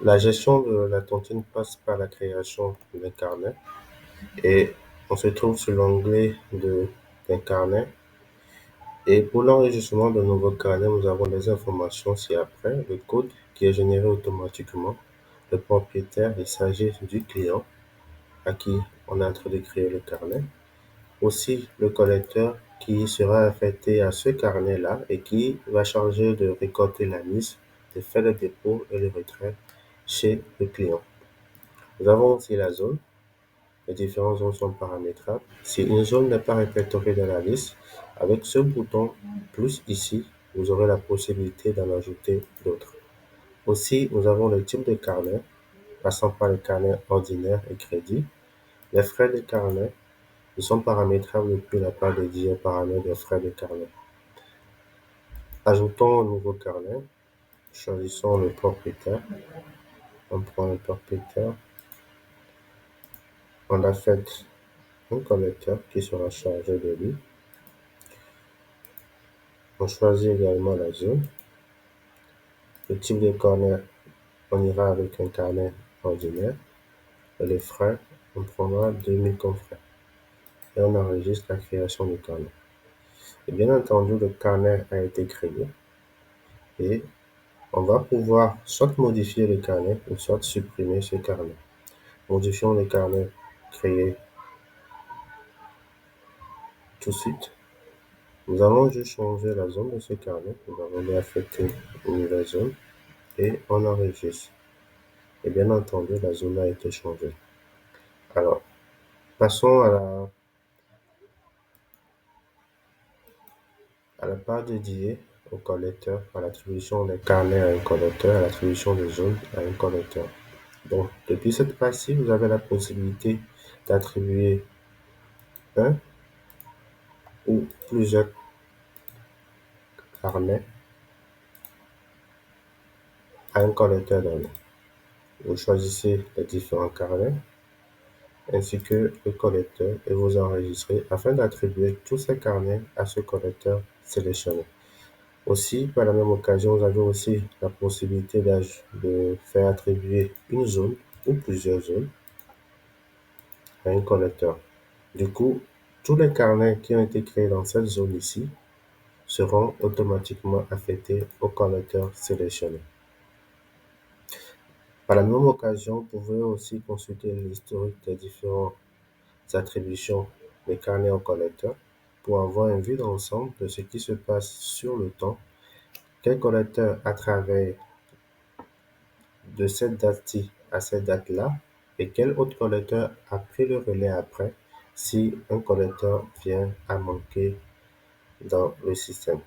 La gestion de la tontine passe par la création d'un carnet et on se trouve sur l'onglet d'un carnet. Et pour l'enregistrement de nouveau carnet, nous avons les informations ci-après, le code qui est généré automatiquement, le propriétaire, il s'agit du client à qui on est en train de créer le carnet. Aussi le collecteur qui sera affecté à ce carnet-là et qui va charger de récolter la mise, de faire le dépôt et le retrait chez le client. Nous avons aussi la zone. Les différentes zones sont paramétrables. Si une zone n'est pas répertoriée dans la liste, avec ce bouton plus ici, vous aurez la possibilité d'en ajouter d'autres. Aussi, nous avons le type de carnet, passant par le carnet ordinaire et crédit. Les frais de carnet, ils sont paramétrables depuis la part dédiée aux paramètres des frais de carnet. Ajoutons un nouveau carnet. Choisissons le propriétaire. On prend le propriétaire. On affecte un collecteur qui sera chargé de lui. On choisit également la zone. Le type de carnet, on ira avec un carnet ordinaire. Et les frais, on prendra 2000 comme frais. Et on enregistre la création du carnet. Et bien entendu, le carnet a été créé. Et on va pouvoir soit modifier le carnet ou soit supprimer ce carnet. Modifions le carnet créé tout de suite. Nous allons juste changer la zone de ce carnet. Nous allons lui affecter une nouvelle zone et on enregistre. Et bien entendu, la zone a été changée. Alors, passons à la part dédiée au collecteur, à l'attribution des carnets à un collecteur, à l'attribution des zones à un collecteur. Donc, depuis cette page-ci, vous avez la possibilité d'attribuer un ou plusieurs carnets à un collecteur donné. Vous choisissez les différents carnets ainsi que le collecteur et vous enregistrez afin d'attribuer tous ces carnets à ce collecteur sélectionné. Aussi, par la même occasion, vous avez aussi la possibilité de faire attribuer une zone ou plusieurs zones à un collecteur. Du coup, tous les carnets qui ont été créés dans cette zone ici seront automatiquement affectés au collecteur sélectionné. Par la même occasion, vous pouvez aussi consulter l'historique des différentes attributions des carnets au collecteur pour avoir une vue d'ensemble de ce qui se passe sur le temps, quel collecteur a travaillé de cette date-ci à cette date-là et quel autre collecteur a pris le relais après si un collecteur vient à manquer dans le système.